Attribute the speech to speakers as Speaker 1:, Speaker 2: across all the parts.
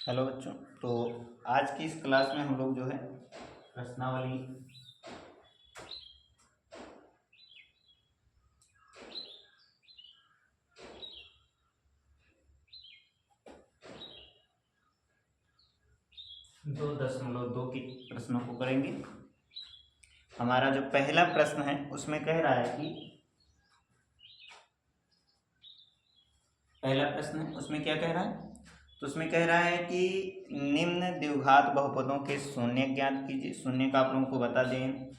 Speaker 1: Hello बच्चों। तो आज की इस क्लास में हम लोग जो है प्रश्नावली दो दशमलव दो की प्रश्नों को करेंगे। हमारा जो पहला प्रश्न है उसमें कह रहा है कि पहला प्रश्न है उसमें क्या कह रहा है, तो उसमें कह रहा है कि निम्न द्विघात बहुपदों के शून्य ज्ञात कीजिए। शून्य का आप लोगों को बता दें,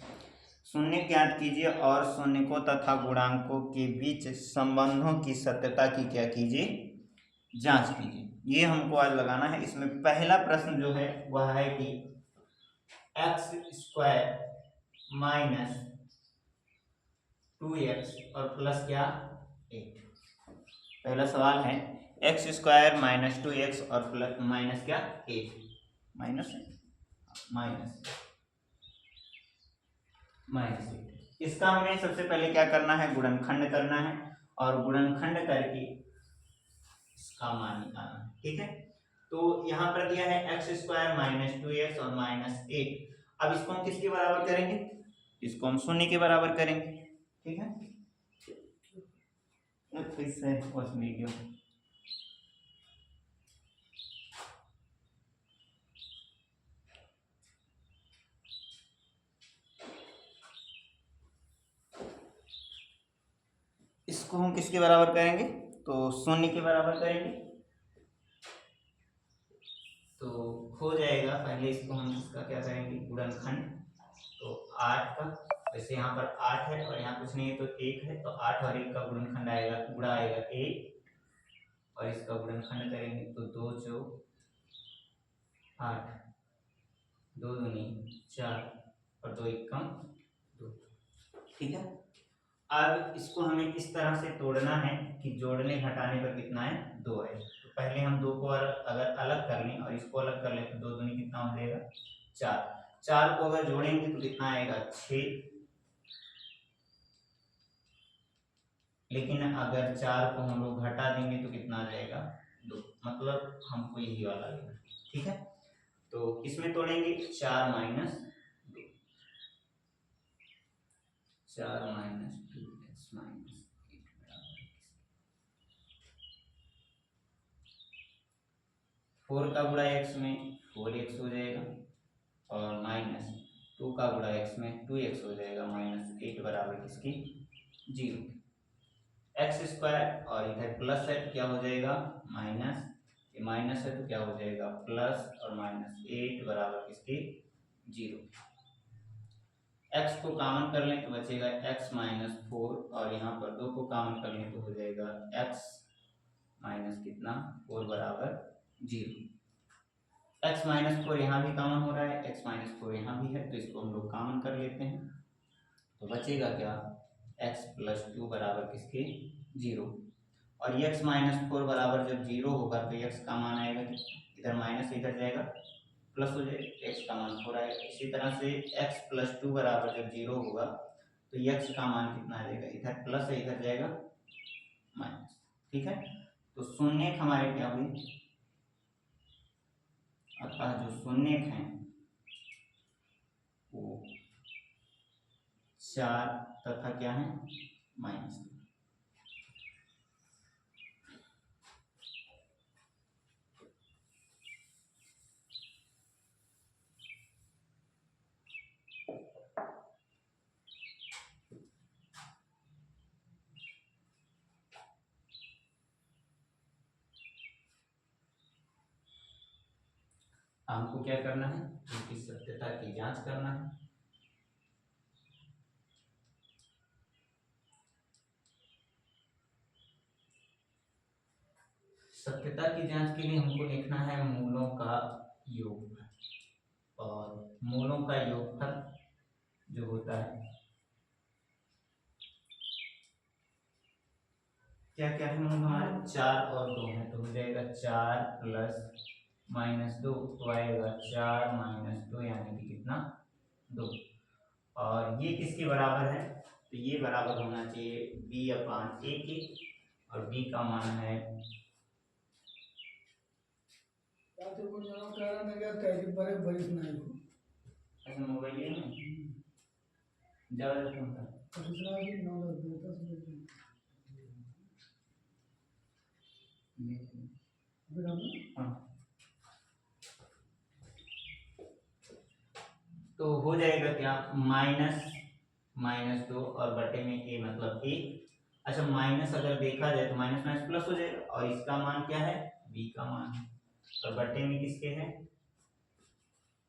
Speaker 1: शून्य ज्ञात कीजिए और शून्यकों तथा गुणांकों के बीच संबंधों की सत्यता की क्या कीजिए, जांच कीजिए। ये हमको आज लगाना है। इसमें पहला प्रश्न जो है वह है कि एक्स स्क्वायर माइनस 2x और प्लस क्या 8। पहला सवाल है एक्स स्क्वायर माइनस 2x और प्लस माइनस क्या 8, माइनस माइनस माइनस 8। इसका हमें सबसे पहले क्या करना है, गुणनखंड करना है और गुणनखंड करके इसका मान निकालना है। ठीक है, तो यहाँ पर दिया है एक्स स्क्वायर माइनस 2x और माइनस 8। अब इसको हम किसके बराबर करेंगे, इसको हम शून्य के बराबर करेंगे। ठीक है, फिर से उस वीडियो इसको हम किसके बराबर करेंगे, तो शून्य के बराबर करेंगे। तो हो जाएगा, पहले इसको हम इसका क्या करेंगे गुणनखंड। तो 8 का, वैसे यहाँ पर 8 है और यहाँ कुछ नहीं है तो 1 है, तो 8 और 1 का गुणनखंड आएगा, गुणा आएगा 1 और इसका गुणनखंड करेंगे तो 2 चौ 8, 2 दूनी 4 और 2 एकम 2। ठीक है, अब इसको हमें इस तरह से तोड़ना है कि जोड़ने घटाने पर कितना है 2 है। तो पहले हम 2 को अगर अलग कर लें और इसको अलग कर लें तो 2 दूनी कितना हो जाएगा 4। 4 को अगर जोड़ेंगे तो कितना आएगा 6, लेकिन अगर 4 को हम लोग घटा देंगे तो कितना आ जाएगा 2, मतलब हमको यही वाला लेना है। ठीक है, तो किसमें तोड़ेंगे 4 माइनस 2, 4 माइनस 2x माइनस 8 बराबर 4 का गुणा x में 4x हो जाएगा और माइनस 2 का गुणा x में 2x हो जाएगा माइनस 8 बराबर किसकी 0। एक्स स्क्वायर और इधर प्लस है तो क्या हो जाएगा माइनस, ये माइनस है तो क्या हो जाएगा प्लस और माइनस 8 बराबर किसकी 0। x को कॉमन कर लें तो बचेगा x माइनस 4 और यहाँ पर 2 को कॉमन कर लें तो हो जाएगा x माइनस कितना 4 बराबर 0। x माइनस 4 यहाँ भी कॉमन हो रहा है, x माइनस 4 यहाँ भी है, तो इसको हम लोग कॉमन कर लेते हैं तो बचेगा क्या x प्लस 2 बराबर किसके 0। और x माइनस 4 बराबर जब 0 होगा तो x का मान आएगा, इधर माइनस इधर जाएगा प्लस हो जाएगा, x का मान 4 आएगा। इसी तरह से x प्लस 2 बराबर जब 0 होगा तो x का मान कितना आ जाएगा, इधर प्लस है इधर जाएगा माइनस। ठीक है, तो शून्य हमारे क्या हुई, अतः जो शून्य है वो 4 तथा क्या है माइनस। हमको क्या करना है, इनकी सत्यता की जांच करना है। सत्यता की जांच के लिए हमको लिखना है मूलों का योगफल, और मूलों का योगफल जो होता है क्या क्या है, मूल हमारे 4 और 2 है तो हो जाएगा 4 प्लस माइनस 2 तो आएगा 4 माइनस 2 यानी कि कितना 2। और ये किसके बराबर है, तो ये बराबर होना चाहिए b अपान a के, और b का मान है अच्छा मोबाइल में ज़्यादा फोन था हाँ। तो हो जाएगा क्या -2 और बटे में a मतलब 1। अच्छा माइनस अगर देखा जाए तो माइनस माइनस प्लस हो जाएगा और इसका मान क्या है b का मान है और बटे में किसके है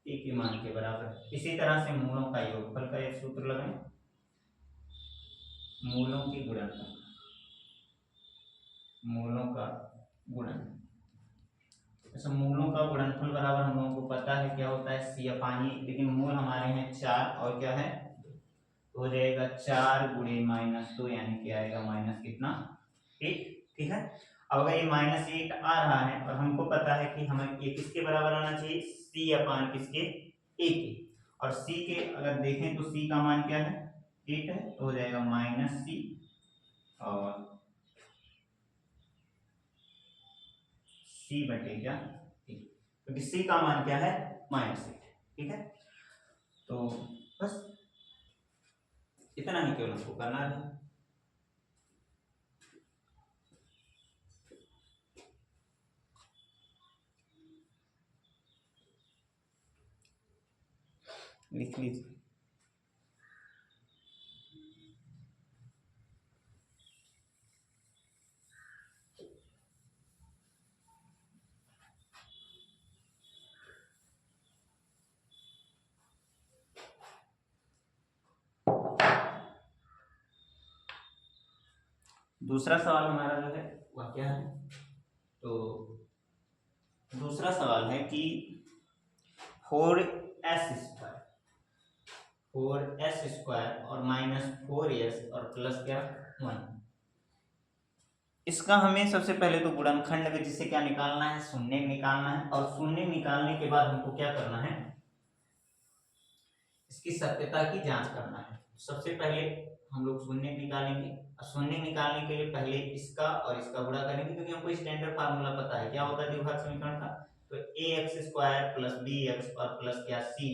Speaker 1: a के मान के बराबर। इसी तरह से मूलों का योगफल का एक सूत्र लगाएं, मूलों की गुणनफल, मूलों का गुणन। अच्छा मूलों का गुणनफल बराबर हम लोगों को पता है क्या होता है c अपान e, लेकिन मूल हमारे हैं 4 और क्या है तो हो जाएगा 4 गुणे -2 यानी कि आएगा माइनस कितना 8। ठीक है अब अगर ये -8 आ रहा है और हमको पता है कि हमें ये किसके बराबर आना चाहिए c अपान किसके a के, और c के अगर देखें तो c का मान क्या है 8 है तो हो जाएगा -c और c बटे क्या 8 क्योंकि c का मान क्या है -8। ठीक है तो बस इतना ही केवल हमको करना है। लिख लीजिए दूसरा सवाल हमारा जो है वह क्या है तो दूसरा सवाल है कि 4s² और -4s और प्लस क्या 1। इसका हमें सबसे पहले तो गुणनखंड विधि से क्या निकालना है शून्य निकालना है और शून्य निकालने के बाद हमको क्या करना है इसकी सत्यता की जांच करना है। सबसे पहले हम लोग शून्य निकालेंगे और शून्य निकालने के लिए पहले इसका और इसका गुणा करेंगे क्योंकि हमको स्टैंडर्ड फार्मूला पता है क्या होता है द्विघात समीकरण का तो ax² प्लस bx और प्लस क्या c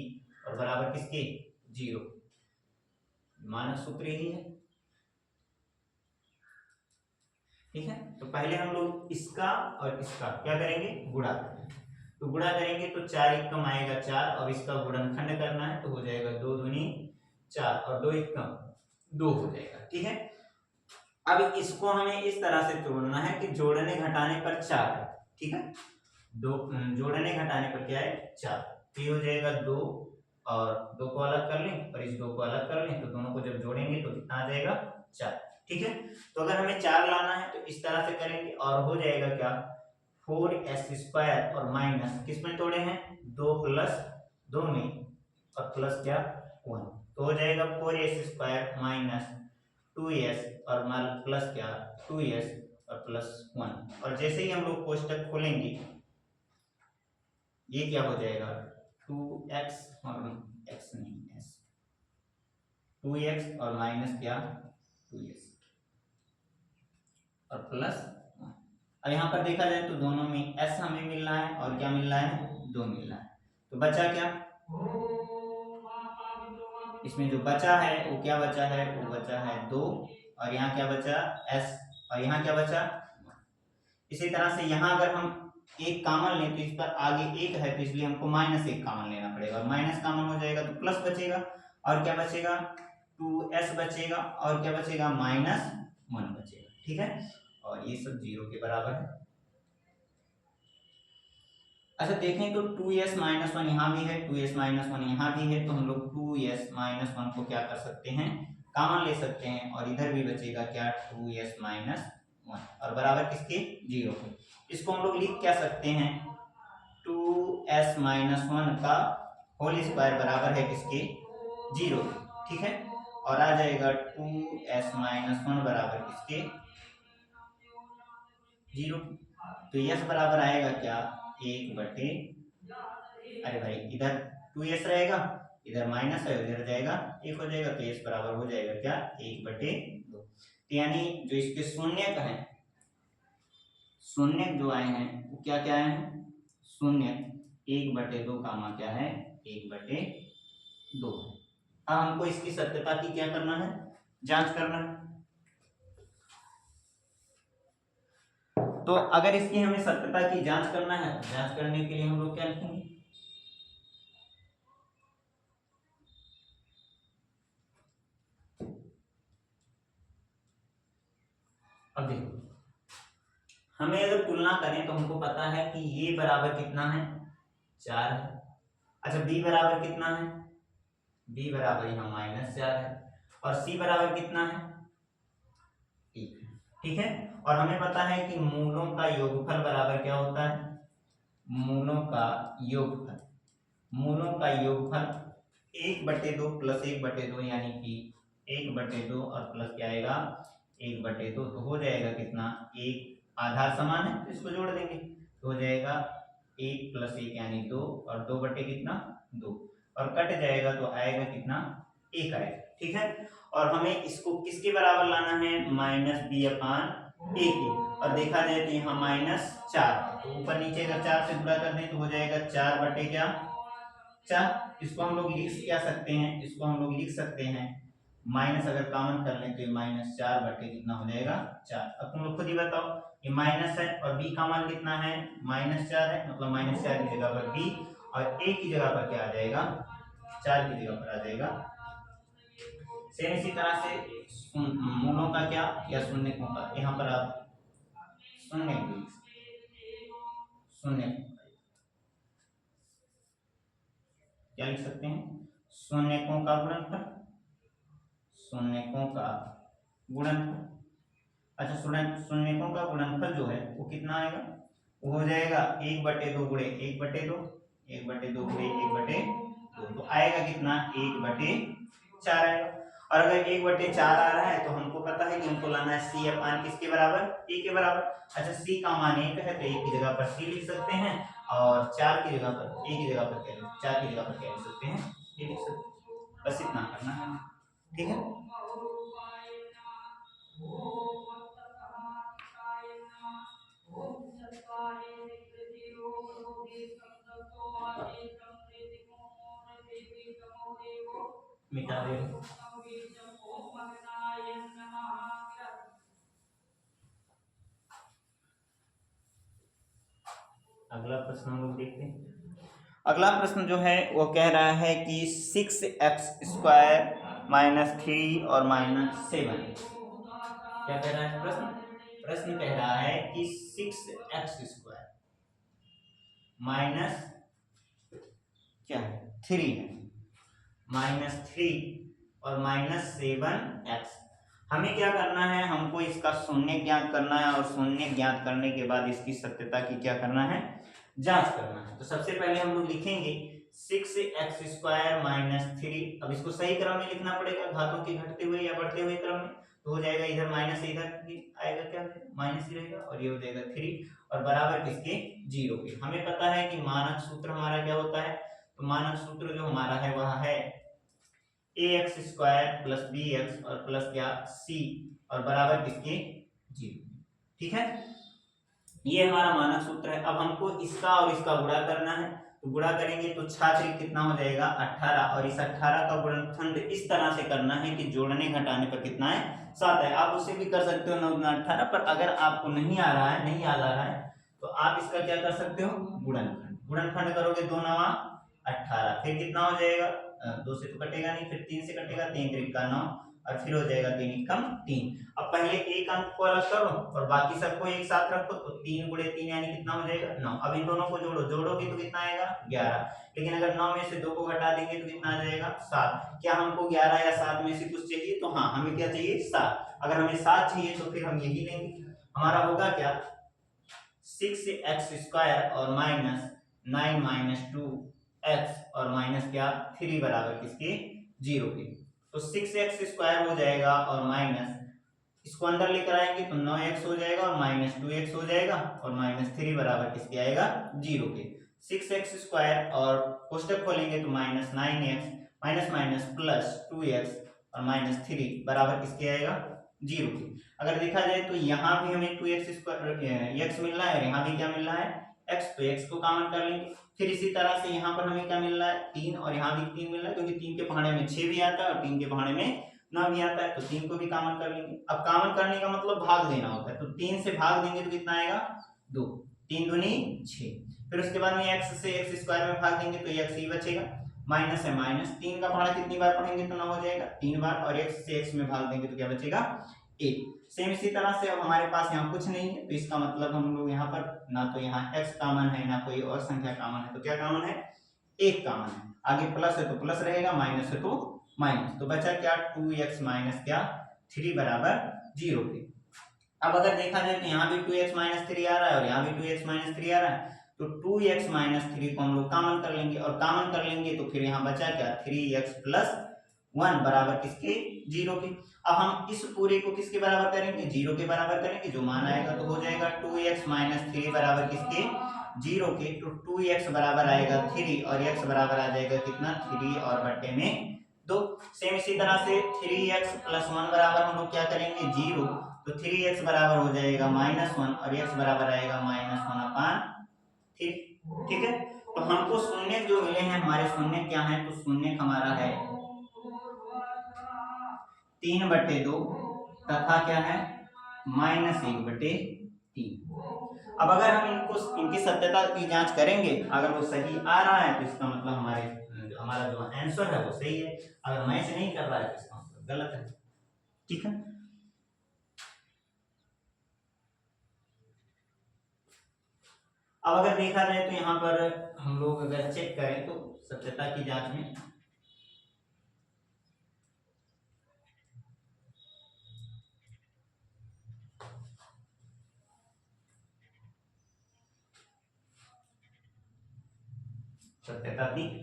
Speaker 1: और बराबर किसके 0 मानक सूत्र ही है। ठीक है तो पहले हम लोग इसका और इसका क्या करेंगे गुणा करेंगे तो गुणा करेंगे तो 4 एकम आएगा 4 और इसका गुणनखंड करना है तो हो जाएगा 2 दूनी 4 और 2 एकम 2 हो जाएगा। ठीक है अब इसको हमें इस तरह से तोड़ना है कि जोड़ने घटाने पर 4 है। ठीक है दो जोड़ने घटाने पर क्या है 4 तो ये हो जाएगा 2 और 2 को अलग कर लें और इस 2 को अलग कर लें तो दोनों को जब जोड़ेंगे तो कितना आ जाएगा 4। ठीक है तो अगर हमें 4 लाना है तो इस तरह से करेंगे और हो जाएगा क्या 4s² और माइनस किस में तोड़े हैं 2 प्लस 2 में और प्लस क्या 1 तो हो जाएगा 4s² माइनस 2s और प्लस क्या 2s और प्लस 1 और जैसे ही हम लोग कोष्टक खोलेंगे ये क्या हो जाएगा 2x और x नहीं s 2x और माइनस क्या 2s और प्लस 1। अब यहाँ पर देखा जाए तो दोनों में s हमें मिल रहा है और क्या मिल रहा है 2 मिल रहा है तो बचा क्या इसमें जो बचा है वो क्या बचा है वो बचा है 2 और यहाँ क्या बचा s और यहाँ क्या बचा। इसी तरह से यहाँ अगर हम एक कॉमन लें तो इस पर आगे एक है तो इसलिए हमको -1 कॉमन लेना पड़ेगा और माइनस कॉमन हो जाएगा तो प्लस बचेगा और क्या बचेगा 2s बचेगा और क्या बचेगा -1 बचेगा। ठीक है और ये सब 0 के बराबर है। अच्छा देखें तो 2s - 1 यहाँ भी है 2s - 1 यहाँ भी है तो हम लोग 2s - 1 को क्या कर सकते हैं कॉमन ले सकते हैं और इधर भी बचेगा क्या 2s - 1 और बराबर किसके 0 के। इसको हम लोग लिख क्या सकते हैं 2s - 1 का होल स्क्वायर बराबर है किसके 0। ठीक है और आ जाएगा 2s - 1 बराबर किसके 0 तो यस बराबर आएगा क्या 1 बटे अरे भाई इधर 2s रहेगा इधर माइनस है इधर जाएगा 1 हो जाएगा तो s बराबर हो जाएगा क्या 1 बटे 2 यानी जो इसके शून्य का है शून्य जो आए हैं वो क्या क्या आए हैं शून्य 1/2 कामा क्या है 1/2 है। अब हमको इसकी सत्यता की क्या करना है जांच करना है। तो अगर इसकी हमें सत्यता की जांच करना है तो जांच करने के लिए हम लोग क्या लिखेंगे अब देखो हमें अगर तुलना करें तो हमको पता है कि ये बराबर कितना है 4 है। अच्छा बी बराबर कितना है बी बराबर यहाँ -4 है और सी बराबर कितना है 1 है। ठीक है और हमें पता है कि मूलों का योगफल बराबर क्या होता है मूलों का योगफल 1/2 प्लस 1/2 यानी कि 1/2 और प्लस क्या आएगा 1/2 तो हो जाएगा कितना एक आधार समान है तो इसको जोड़ देंगे तो हो जाएगा 1 + 1 यानी 2 और 2 बटे कितना 2 और कट जाएगा तो आएगा कितना 1 आएगा। ठीक है और हमें इसको किसके बराबर लाना है -b/a के और देखा जाए तो यहाँ -4 तो ऊपर नीचे अगर 4 से गुणा कर दें तो हो जाएगा 4 बटे क्या 4 इसको हम लोग लिख क्या सकते हैं इसको हम लोग लिख सकते हैं माइनस अगर कॉमन कर लें तो ये -4 बटे कितना हो जाएगा 4। अब तुम लोग खुद ही बताओ ये माइनस है और b का मान कितना है -4 है मतलब -4 की जगह पर b और a की जगह पर क्या आ जाएगा 4 की जगह पर आ जाएगा। सेम इसी तरह से मूलों का क्या या शून्यकों का यहाँ पर आप शून्य क्या लिख सकते हैं शून्यकों का गुणनफल अच्छा शून्यकों का गुणनफल जो है वो कितना आएगा वो हो जाएगा 1/2 गुणे 1/2 1/2 गुणे 1/2 तो आएगा कितना 1/4 आएगा। और अगर 1/4 आ रहा है तो हमको पता है कि हमको लाना है c/, किसके बराबर a के बराबर। अच्छा c का मान 1 है तो 1 की जगह पर c लिख सकते हैं और 4 की जगह पर a की जगह पर क्या 4 की जगह पर क्या लिख सकते हैं ये लिख सकते हैं। बस इतना करना है ठीक है। मिटा दे अगला प्रश्न हम लोग देखते हैं। अगला प्रश्न जो है वो कह रहा है कि 6x² - 3 और -7 क्या कह रहा है प्रश्न कह रहा है कि 6x² माइनस क्या है 3 है -3 और -7x हमें क्या करना है हमको इसका शून्य ज्ञात करना है और शून्य ज्ञात करने के बाद इसकी सत्यता की क्या करना है जांच करना है। तो सबसे पहले हम लोग लिखेंगे 6x² - 3 अब इसको सही क्रम में लिखना पड़ेगा घातों के घटते हुए या बढ़ते हुए क्रम में तो हो जाएगा इधर माइनस इधर आएगा क्या माइनस ही रहेगा और ये हो जाएगा 3 और बराबर किसके 0 के। हमें पता है कि मानक सूत्र हमारा क्या होता है तो मानक सूत्र जो हमारा है वह है ax² + bx और प्लस क्या c और बराबर किसके 0। ठीक है ये हमारा मानक सूत्र है। अब हमको इसका और इसका गुणा करना है तो गुणा करेंगे तो 6 कितना हो जाएगा 18 और इस 18 का गुणनखंड इस तरह से करना है कि जोड़ने घटाने पर कितना है 7 है। आप उसे भी कर सकते हो 9 × 18 पर अगर आपको नहीं आ रहा है नहीं याद आ रहा है तो आप इसका क्या कर सकते हो गुणनखंड करोगे 2 × 9 = 18 फिर कितना हो जाएगा 2 से तो कटेगा नहीं फिर 3 से कटेगा 3 × 1 = 9 और फिर हो जाएगा 3 × 3। अब पहले एक अंक को अलग करो और बाकी सबको एक साथ रखो तो 3 × 3 यानी कितना हो जाएगा 9। अब इन दोनों को जोड़ोगे तो कितना आएगा 11 लेकिन अगर 9 में से 2 को घटा देंगे तो कितना आ जाएगा 7। क्या हमको 11 या 7 में से कुछ चाहिए तो हाँ हमें क्या चाहिए 7। अगर हमें 7 चाहिए तो फिर हम यही लेंगे हमारा होगा क्या 6x² और -9 - 2x और माइनस क्या 3 बराबर किसके 0 के। तो 6x² हो जाएगा और माइनस इसको अंदर लेकर आएंगे तो 9x हो जाएगा और -2x हो जाएगा और -3 बराबर किसके आएगा 0 के। 6x² और कोष्टक खोलेंगे तो -9x माइनस प्लस 2x और -3 बराबर किसके आएगा 0 के। अगर देखा जाए तो यहाँ भी हमें 2x² x मिल रहा है और यहाँ भी क्या मिल रहा है एक्स, तो एक्स को कॉमन कर लेंगे। फिर इसी तरह से यहाँ पर हमें क्या मिल रहा है 3 और यहाँ भी 3 मिल रहा है, क्योंकि 3 के पहाड़े में 6 भी आता है और 3 के पहाड़े में 9 भी आता है, तो 3 को भी कॉमन कर लेंगे। अब कॉमन करने का मतलब भाग देना होता है, तो 3 से भाग देंगे तो कितना आएगा 2, 3 दूनी 6। फिर उसके बाद में एक्स से एक्स स्क्वायर में भाग देंगे तो एक्स ही बचेगा, माइनस है माइनस, 3 का पहाड़ा कितनी बार पढ़ेंगे तो 9 हो जाएगा 3 बार, और एक्स से एक्स में भाग देंगे तो क्या बचेगा 1। सेम इसी तरह से अब हमारे पास यहाँ कुछ नहीं है, तो इसका मतलब हम लोग यहाँ पर ना तो यहाँ x कॉमन है ना कोई और संख्या कॉमन है, तो क्या कॉमन है 1 कॉमन है। आगे प्लस है तो प्लस रहेगा, माइनस है तो माइनस, तो बचा क्या 2x माइनस क्या 3 बराबर 0 के। अब अगर देखा जाए तो यहाँ भी 2x माइनस 3 आ रहा है और यहाँ भी 2x माइनस 3 आ रहा है, तो 2x माइनस 3 को हम लोग कॉमन कर लेंगे, और कॉमन कर लेंगे तो फिर यहाँ बचा क्या 3x प्लस 1 बराबर किसके 0 के। अब हम इस पूरे को किसके बराबर करेंगे 0 के बराबर करेंगे, जो मान आएगा तो हो जाएगा 2x माइनस 3 बराबर किसके 0 के, तो 2x बराबर आएगा 3 और x बराबर आ जाएगा कितना 3 और बट्टे में 2। सेम इसी तरह से 3x प्लस 1 बराबर हम लोग क्या करेंगे 0, तो 3x बराबर हो जाएगा -1 और x बराबर आएगा -1/3। ठीक है, तो हमको शून्य जो मिले हैं हमारे शून्य क्या है, तो शून्य हमारा है 3/2 तथा क्या है -1/3। अब अगर हम इनकी सत्यता की जांच करेंगे, अगर वो सही आ रहा है तो इसका मतलब हमारा जो आंसर है वो सही है, अगर मैच नहीं कर रहा है तो इसका मतलब गलत है। ठीक है, अब अगर देखा जाए तो यहाँ पर हम लोग अगर चेक करें तो सत्यता की जांच में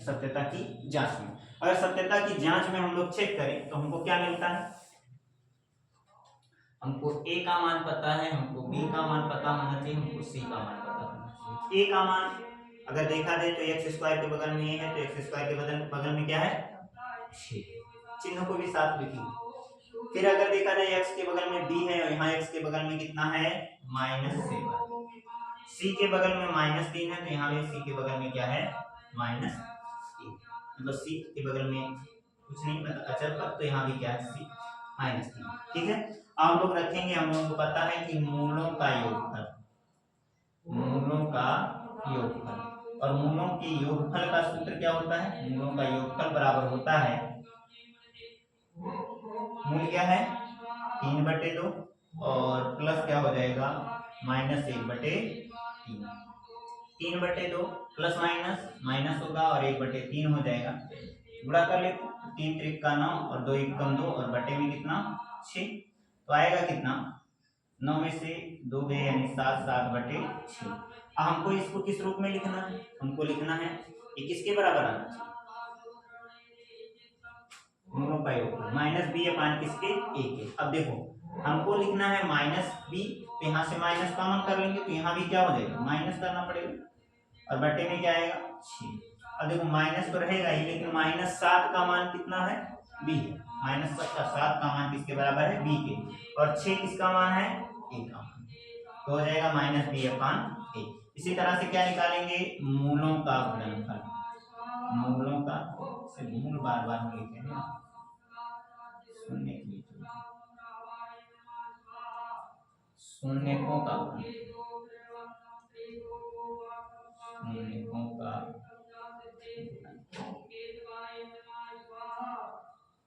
Speaker 1: सत्यता की जांच में, अगर सत्यता की जांच में हम लोग चेक करें तो हमको क्या मिलता है, हमको a का मान पता है, हमको b का मान पता होना चाहिए, हमको c का मान पता होना चाहिए। a का मान अगर देखा जाए तो x स्क्वायर के बगल में a है, तो x स्क्वायर के बगल में क्या है 6, चिन्ह को भी साथ लिखिए। फिर अगर देखा जाए x के बगल में b है और यहाँ x के बगल में कितना है -7, c के बगल में -3 है, तो यहाँ भी c के बगल में क्या है -1, मतलब c के बगल में कुछ नहीं मतलब अचर पर, तो यहाँ भी क्या है c -3। ठीक है, हम लोग रखेंगे, हम लोगों को पता है कि मूलों का योगफल, मूलों का योगफल, और मूलों के योगफल का सूत्र क्या होता है, मूलों का योगफल बराबर होता है, मूल क्या है 3/2 और प्लस क्या हो जाएगा -1/3, 3/2 प्लस माइनस माइनस होगा और 1/3 हो जाएगा, गुणा कर लेते 3 त्रिक का 9 और 2 एकम 2 और बटे में कितना 6, तो आएगा कितना 9 में से 2 गए यानी 7, 7/6। अब हमको इसको किस रूप में लिखना है, हमको लिखना है ये किसके बराबर आना चाहिए, मूलों का योगफल -b अपान किसके a के। अब देखो हमको लिखना है -b, तो यहाँ से माइनस कॉमन कर लेंगे, तो यहाँ भी क्या हो जाएगा माइनस करना पड़ेगा और बटे में क्या आएगा 6। अब देखो माइनस तो रहेगा ही, लेकिन -7 का मान कितना है b है, -7 का मान किसके बराबर है b के, और 6 किसका मान है a का मान, तो हो जाएगा -b अपान a। इसी तरह से क्या निकालेंगे मूलों का गुणनफल, मूलों का से मूल बार बार हम लिखेंगे ना शून्य के नीचे, शून्यकों का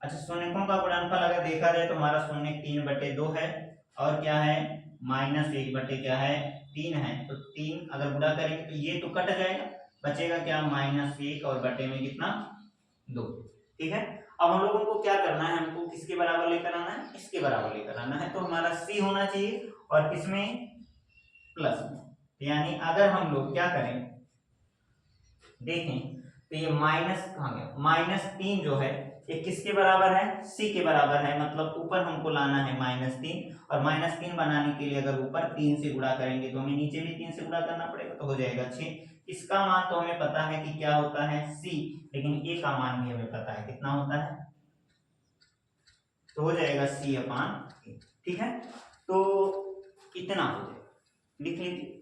Speaker 1: अच्छा शून्यकों का गुणनफल अगर देखा जाए तो हमारा शून्य 3/2 है और क्या है -1 क्या है 3 है, तो 3 अगर गुणा करेंगे तो ये तो कट जाएगा, बचेगा क्या -1 और बटे में कितना 2। ठीक है, अब हम लोगों को क्या करना है, हमको किसके बराबर लेकर आना है, इसके बराबर लेकर आना है, तो हमारा c होना चाहिए और किसमें प्लस में, यानी अगर हम लोग क्या करें देखें तो ये माइनस कहाँ गया, -3 जो है ये किसके बराबर है c के बराबर है, मतलब ऊपर हमको लाना है -3, और -3 बनाने के लिए अगर ऊपर 3 से गुणा करेंगे तो हमें नीचे भी 3 से गुणा करना पड़ेगा, तो हो जाएगा 6। इसका मान तो हमें पता है कि क्या होता है c, लेकिन a का मान भी हमें पता है कितना होता है, तो हो जाएगा c अपान a। ठीक है, तो इतना हो जाएगा, लिख लीजिए।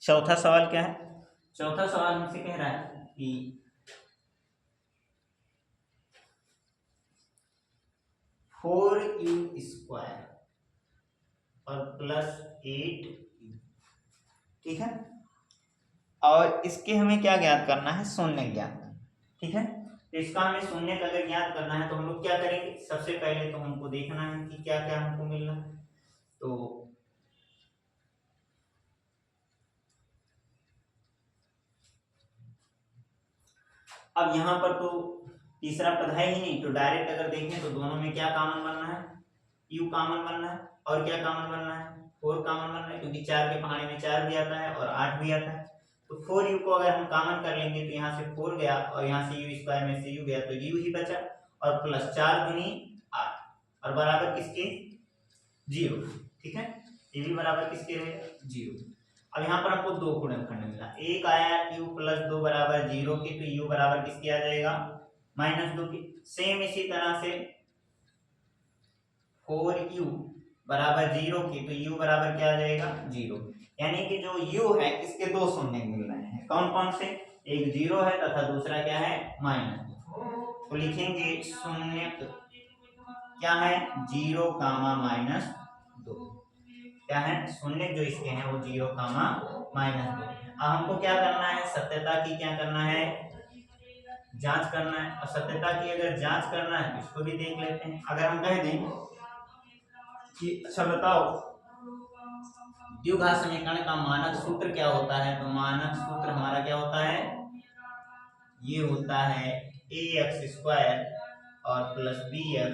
Speaker 1: चौथा सवाल क्या है? चौथा सवाल हमसे कह रहा है कि 4u² और +8u, ठीक है, और इसके हमें क्या ज्ञात करना है? शून्य ज्ञात करना, ठीक है। तो इसका हमें शून्य का अगर ज्ञात करना है तो हम लोग क्या करेंगे? सबसे पहले तो हमको देखना है कि क्या क्या हमको मिलना है। तो अब यहाँ पर तो तीसरा पद है ही नहीं, तो डायरेक्ट अगर देखें तो दोनों में क्या कॉमन बनना है? u कॉमन बनना है, और क्या कॉमन बनना है? 4 कॉमन बनना है, क्योंकि 4 के पहाड़े में 4 भी आता है और 8 भी आता है। तो 4u को अगर हम कॉमन कर लेंगे तो यहाँ से 4 गया और यहाँ से u² में से u गया तो u ही बचा, और प्लस 4 दूनी 8 और बराबर किसके? 0, ठीक है। ये भी बराबर किसके रहेगा? 0। अब यहाँ पर आपको दो गुणनखंड मिला, एक आया u + 2 बराबर 0 की, तो u बराबर किसके आ जाएगा? -2 की। सेम इसी तरह से 4u बराबर 0 की, तो u बराबर क्या आ जाएगा? 0। यानी कि जो u है इसके दो शून्य मिल रहे हैं, कौन कौन से? एक 0 है तथा दूसरा क्या है? -2। तो लिखेंगे शून्य क्या है? 0, -2। क्या है? शून्य जो इसके हैं वो 0, -2। अब हमको क्या करना है? सत्यता की क्या करना है? जांच करना है। और सत्यता की अगर जांच करना है तो इसको भी देख लेते हैं। अगर हम कह दें कि अच्छा बताओ द्विघात समीकरण का मानक सूत्र क्या होता है, तो मानक सूत्र हमारा क्या होता है? ये होता है ax² और +bx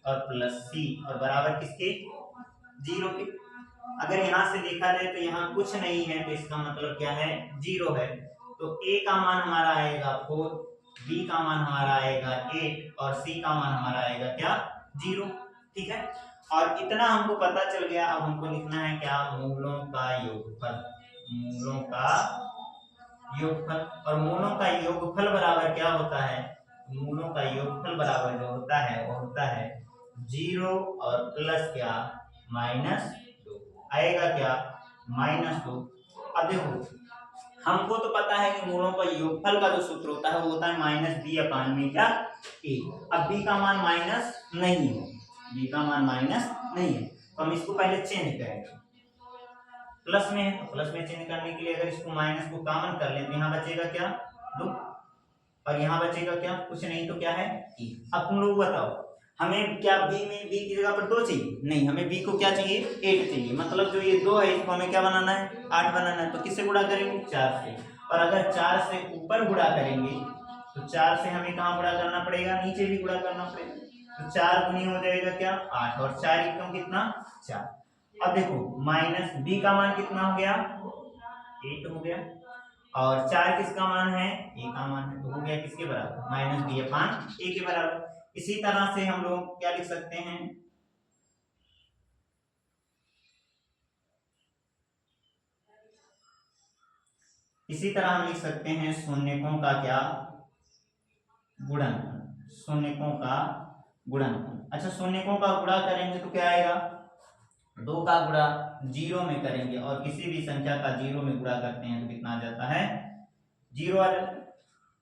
Speaker 1: और +c और बराबर किसके? 0 के। अगर यहाँ से देखा जाए तो यहाँ कुछ नहीं है, तो इसका मतलब क्या है? 0 है। तो a का मान हमारा आएगा 4, b का मान हमारा आएगा 8 और c का मान हमारा आएगा क्या? 0, ठीक है। और इतना हमको पता चल गया। अब हमको लिखना है क्या? मूलों का योगफल। मूलों का योगफल, और मूलों का योगफल बराबर क्या होता है? मूलों का योगफल बराबर जो होता है वो होता है 0 और प्लस क्या? -2 आएगा क्या? -2। अब देखो हमको तो पता है कि मूलों का योगफल का जो सूत्र होता है वो होता है -b/में क्या? a। अब b का मान माइनस नहीं है, b का मान माइनस नहीं है, तो हम इसको पहले चेंज करेंगे। प्लस में है तो प्लस में चेंज करने के लिए अगर इसको माइनस को कॉमन कर लें तो यहाँ बचेगा क्या? 2 और यहाँ बचेगा क्या? कुछ नहीं, तो क्या है? e। अब तुम लोग बताओ हमें क्या b की जगह पर 2 चाहिए? नहीं, हमें b को क्या चाहिए? 8 चाहिए। मतलब जो ये 2 है इसको हमें क्या बनाना है? 8 बनाना है। तो किससे गुणा करेंगे? 4 से। और अगर 4 से ऊपर गुणा करेंगे तो 4 से हमें कहाँ गुणा करना पड़ेगा? नीचे भी गुणा करना पड़ेगा। तो 4 गुनी हो जाएगा क्या? 8 और 4 एकम कितना? 4। अब देखो माइनस b का मान कितना हो गया? 8 हो गया, और 4 किसका मान है? a का मान है, तो हो गया किसके बराबर? -b/a के बराबर। इसी तरह से हम लोग क्या लिख सकते हैं? इसी तरह हम लिख सकते हैं शून्यकों का क्या? गुणनफल। शून्यकों का गुणनफल। अच्छा, शून्यकों का गुणा करेंगे तो क्या आएगा? 2 का गुणा 0 में करेंगे, और किसी भी संख्या का 0 में गुणा करते हैं तो कितना आ जाता है? 0 आ जाता है,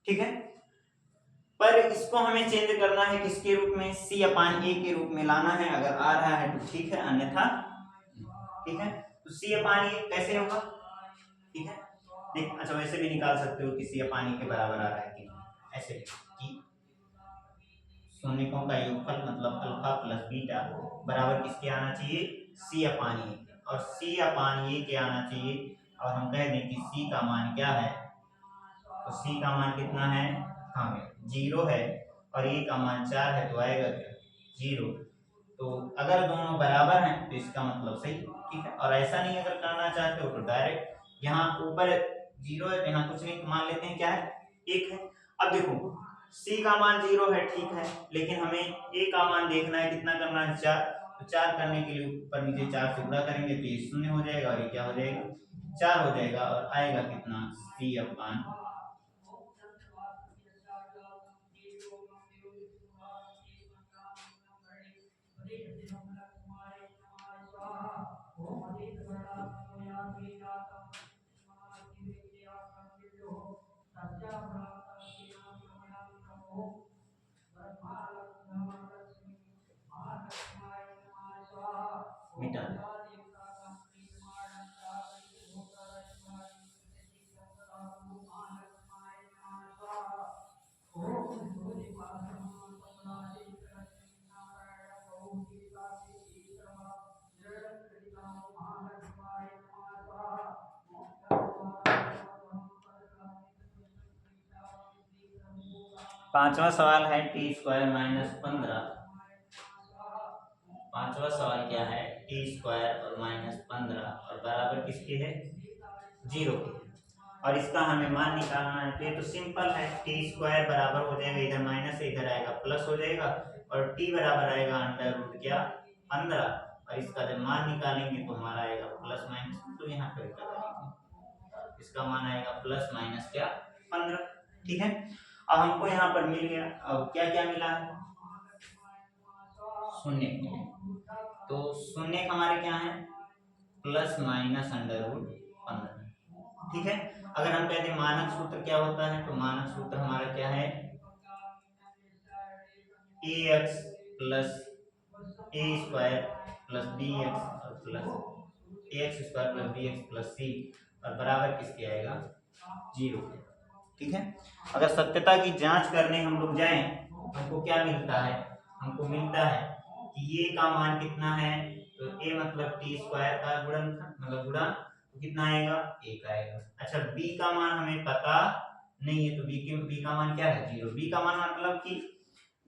Speaker 1: ठीक है। पर इसको हमें चेंज करना है किसके रूप में? c/a के रूप में लाना है। अगर आ रहा है तो ठीक है, अन्यथा ठीक है। तो c/a कैसे होगा? ठीक है, देख अच्छा वैसे भी निकाल सकते हो कि c/a के बराबर आ रहा है कि ऐसे कि शून्यकों का योगफल मतलब अल्फा प्लस बीटा बराबर किसके आना चाहिए? c/a। और c/a के आना चाहिए, और हम कह दें कि c का मान क्या है? तो c का मान कितना है? हाँ 0 है, और a का मान 4 है, तो आएगा क्या? 0। तो अगर दोनों बराबर हैं तो इसका मतलब सही, ठीक है। और ऐसा नहीं अगर करना चाहते हो तो डायरेक्ट यहाँ ऊपर 0 है तो यहाँ कुछ नहीं, तो मान लेते हैं क्या है? 1 है। अब देखो c का मान 0 है, ठीक है, लेकिन हमें a का मान देखना है, कितना करना है? 4। तो 4 करने के लिए ऊपर नीचे 4 से गुणा करेंगे तो ये 0 हो जाएगा, और ये क्या हो जाएगा? 4 हो जाएगा, और आएगा कितना? c/। मिटा दें। पांचवा सवाल है टी स्क्वायर माइनस 15। पांचवा सवाल क्या है, टी स्क्वायर और माइनस 15 और बराबर किसके है, 0 के। और इसका हमें मान निकालना है। तो ये तो सिंपल है, टी स्क्वायर बराबर हो जाएगा, इधर माइनस है इधर आएगा प्लस हो जाएगा, और टी बराबर आएगा अंडर रूट क्या 15, और इसका जब मान निकालेंगे तो हमारा आएगा प्लस माइनस, तो यहाँ पर करेंगे इसका मान आएगा प्लस माइनस क्या 15। ठीक है, अब हमको यहाँ पर मिल गया। अब क्या क्या मिला है, शून्य मिले। तो शून्य हमारे क्या है, प्लस माइनस अंडर रूट 15। ठीक है, अगर हम कहते हैं मानक सूत्र क्या होता है, तो मानक सूत्र हमारा क्या है, ax plus a square plus b x और plus a x square plus b x plus c, और बराबर किसके आएगा, 0। ठीक है, अगर सत्यता की जांच करने हम लोग जाएं, हमको क्या मिलता है, हमको मिलता है कि ये का मान कितना है, तो a मतलब टी स्क्वायर का गुणनफल मतलब गुणा, तो कितना आएगा, 1 आएगा। अच्छा, b का मान हमें पता नहीं है, तो b का मान क्या है, 0। b का मान मतलब कि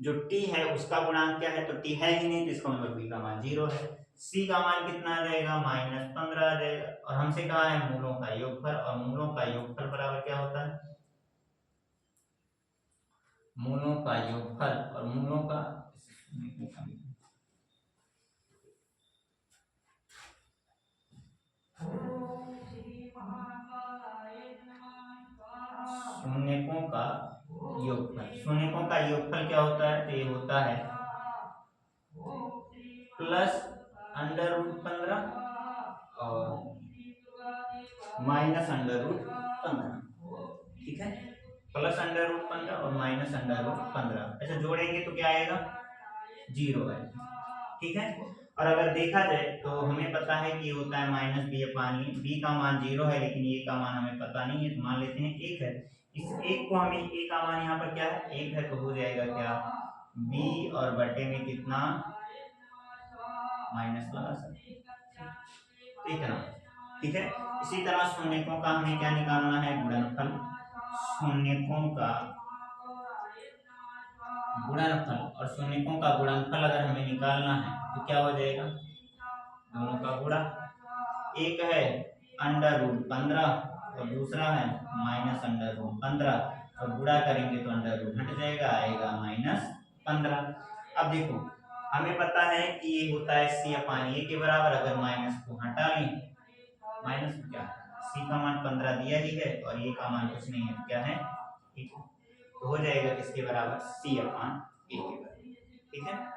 Speaker 1: जो t है उसका गुणांक क्या है, तो t है ही नहीं, तो इसका मतलब b का मान 0 है। c का मान कितना आ जाएगा, माइनस 15 आ जाएगा। और हमसे कहा है मूलों का योगफल, और मूलों का योगफल बराबर क्या होता है, मूलों का योगफल, और मूलों का शून्यकों का योगफल। शून्यकों का योगफल क्या होता है, तो ये होता है प्लस अंडर रूट 15 और माइनस अंडर रूट 15। ठीक है, प्लस अंडर रूट 15 और माइनस अंडर रूट 15, ऐसे जोड़ेंगे तो क्या आएगा, 0 आएगा। ठीक है, और अगर देखा जाए तो हमें पता है कि ये होता है माइनस बी अपान ए, बी का मान 0 है लेकिन ए का मान हमें पता नहीं है, तो मान लेते हैं 1 है। इस 1 को हमें, ए का मान यहाँ पर क्या है, 1 है, तो हो जाएगा क्या, बी और बटे में कितना, माइनस लगा सकते हैं, तो इतना। ठीक है, इसी तरह शून्यकों का हमें क्या निकालना है, गुणनफल। शून्यकों का गुणनफल, और शून्यकों का गुणनफल अगर हमें निकालना है तो क्या हो जाएगा, दोनों का गुणा। एक है अंडर रूट 15 और दूसरा है माइनस अंडर रूट 15, और गुणा करेंगे तो अंडर रूट हट जाएगा, आएगा माइनस 15। अब देखो, हमें पता है कि ये होता है सी अपान ए के बराबर, अगर माइनस को हटा लें, माइनस क्या, सी का मान 15 दिया ही है और ए का मान कुछ नहीं है, तो क्या है, तो हो जाएगा किसके बराबर, सी अपान ए के बराबर। ठीक है,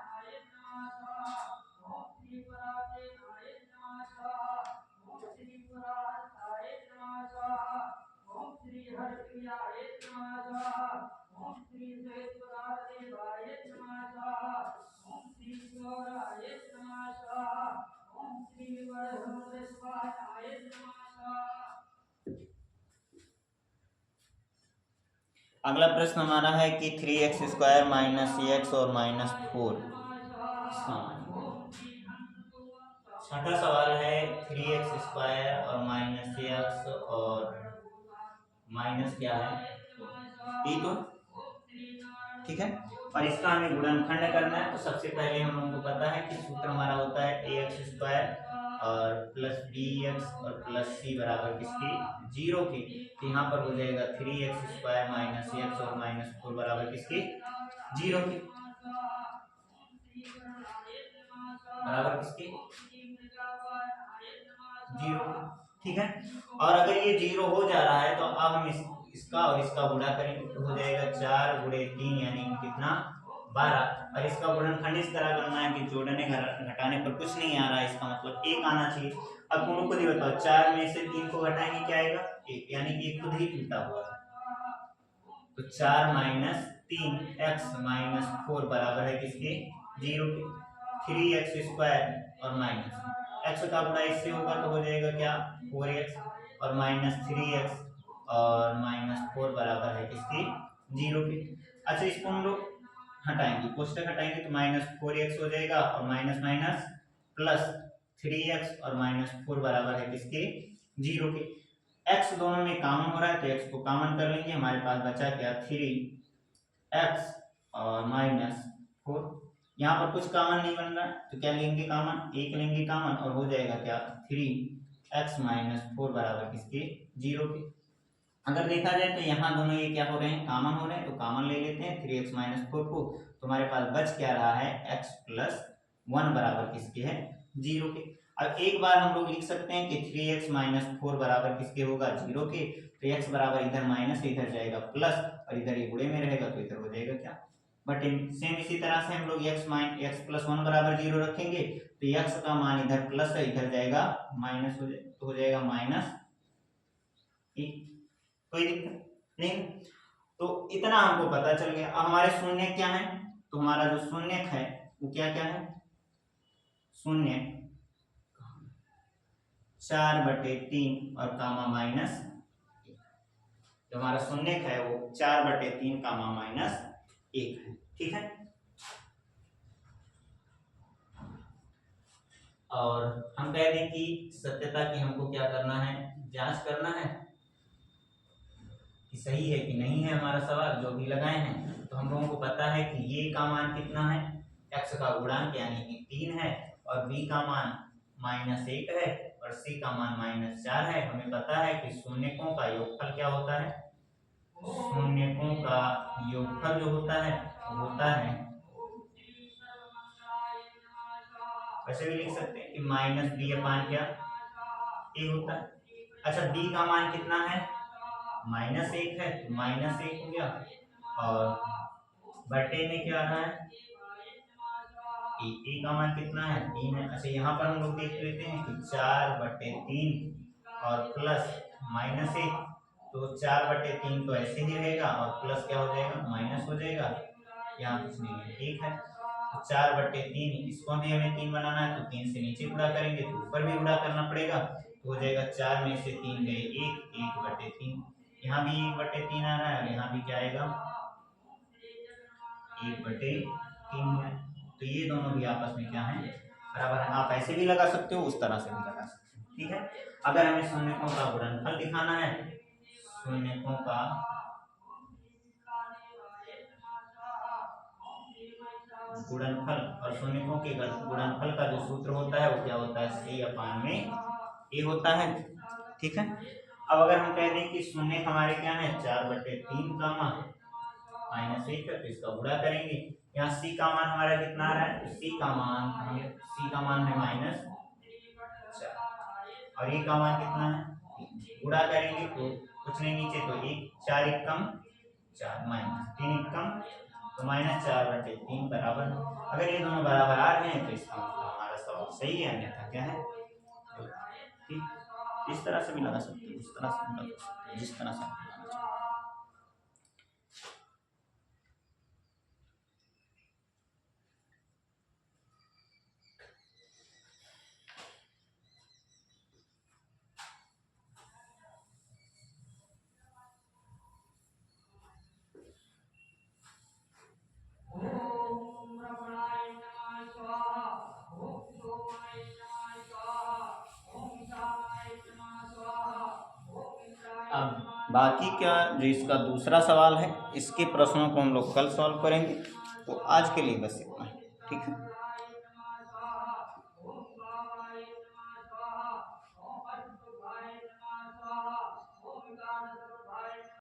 Speaker 1: अगला प्रश्न हमारा है कि 3x स्क्वायर माइनस एक्स और माइनस 4। छठा सवाल है 3x स्क्वायर और माइनस एक्स और माइनस क्या है, ई तो। ठीक है, और इसका हमें गुणनखंड करना है। तो सबसे पहले हम लोगों को पता है कि सूत्र हमारा होता है ए एक्स स्क्वायर और प्लस बी एक्स और प्लस सी बराबर किसके, 0 के। तो यहाँ पर हो जाएगा 3x स्क्वायर माइनस एक्स और माइनस 4 बराबर किसके, 0 के, बराबर किसके, 0। ठीक है, और अगर ये 0 हो जा रहा है तो अब हम इसका और इसका गुणा करेंगे, तो हो जाएगा 4 गुणे 3 यानी कि कितना, 12। और इसका गुणनखंड इस तरह करना है कि जोड़ने घटाने पर कुछ नहीं आ रहा है, इसका मतलब 1 आना चाहिए। अब तुम लोग खुद ही बताओ, 4 में से 3 को घटाएंगे क्या आएगा, 1, यानी कि 1 खुद ही टूटा हुआ है। तो 4 माइनस 3 एक्स माइनस 4 बराबर है किसके, 0 के। 3x स्क्वायर और माइनस x का गुणा इससे होगा तो हो जाएगा क्या 4x और -3x और -4 बराबर है किसके 0 के। अच्छा इसको हम लोग हटाएंगे, कोष्टक हटाएंगे तो -4x हो जाएगा और माइनस माइनस प्लस 3x और -4 बराबर है किसके 0 के। x दोनों में कॉमन हो रहा है तो x को कॉमन कर लेंगे, हमारे पास बचा क्या 3x और -4। यहाँ पर कुछ कॉमन नहीं बन रहा है तो क्या लेंगे कॉमन, एक लेंगे कॉमन और हो जाएगा क्या 3x - 4 बराबर किसके 0 के। अगर देखा जाए तो यहाँ दोनों ये क्या हो रहे हैं कॉमन हो रहे हैं तो कॉमन ले लेते हैं 3x - 4 को, तो हमारे पास बच क्या रहा है x + 1 बराबर किसके है 0 के। अब एक बार हम लोग लिख सकते हैं कि 3x - 4 बराबर किसके होगा 0 के, तो x बराबर इधर माइनस इधर जाएगा प्लस और इधर ये गुणे में रहेगा तो इधर हो जाएगा क्या बटे। सेम इसी तरह से हम लोग x + 1 बराबर 0 रखेंगे तो x का मान इधर प्लस है इधर जाएगा माइनस तो हो जाएगा -1। कोई दिक्कत नहीं। तो इतना हमको पता चल गया। अब हमारे शून्य क्या है, तो हमारा जो शून्य है वो क्या क्या है, शून्य 4/3 और कामा माइनस, जो हमारा शून्य है वो 4/3 कामा -1 है। ठीक है, और हम कह दें कि सत्यता की हमको क्या करना है, जांच करना है कि सही है कि नहीं है हमारा सवाल जो भी लगाए हैं। तो हम लोगों को पता है कि ये का मान कितना है, x का गुणांक यानी कि 3 है और b का मान -1 है और c का मान -4 है। हमें पता है कि शून्यकों का योगफल क्या होता है, शून्यकों का योगफल जो होता है वो होता है, वैसे भी लिख सकते हैं कि -b क्या a होता है। अच्छा b का मान कितना है, -1 है तो -1 हो गया और बटे में क्या आ रहा है ए का मान कितना है 3 है। अच्छा यहाँ पर हम लोग देख लेते हैं कि 4/3 और प्लस -1, तो 4/3 तो ऐसे ही रहेगा और प्लस क्या हो जाएगा माइनस हो जाएगा, यहाँ कुछ नहीं है ठीक है। तो 4/3 इसको भी हमें 3 बनाना है तो 3 से नीचे गुणा करेंगे तो ऊपर भी गुणा करना पड़ेगा, तो हो जाएगा 4 में से 3 गए 1/3, यहाँ भी 1/3 आ रहा है और यहाँ भी क्या आएगा 1/3 है। तो ये दोनों भी आपस में क्या है बराबर है। आप ऐसे भी लगा सकते हो उस तरह से भी लगा सकते हो। ठीक है, अगर हमें शून्यकों का गुणनफल दिखाना है, शून्यकों का गुणनफल और शून्यकों के गुणनफल का जो सूत्र होता है वो क्या होता है c/a होता है। ठीक है, अब अगर हम कह दें कि शून्य हमारे क्या है 4/3 का मान -1 है तो इसका गुणा करेंगे, यहाँ c का मान हमारा कितना आ रहा है, तो c का मान है -4 और ये का मान कितना है, गुणा करेंगे तो कुछ नहीं नीचे तो 1 4 एकम 4 -3 एकम तो -4/3 बराबर। अगर ये दोनों बराबर आ रहे हैं तो इसका मतलब हमारा सवाल सही है, अन्यथा क्या है ठीक। इस तरह से भी लगा सकते हो, उस तरह से भी लगा सकते हो, जिस तरह से लगाना चाहो। अब बाकी क्या जो इसका दूसरा सवाल है इसके प्रश्नों को हम लोग कल सॉल्व करेंगे। तो आज के लिए बस इतना, ठीक है।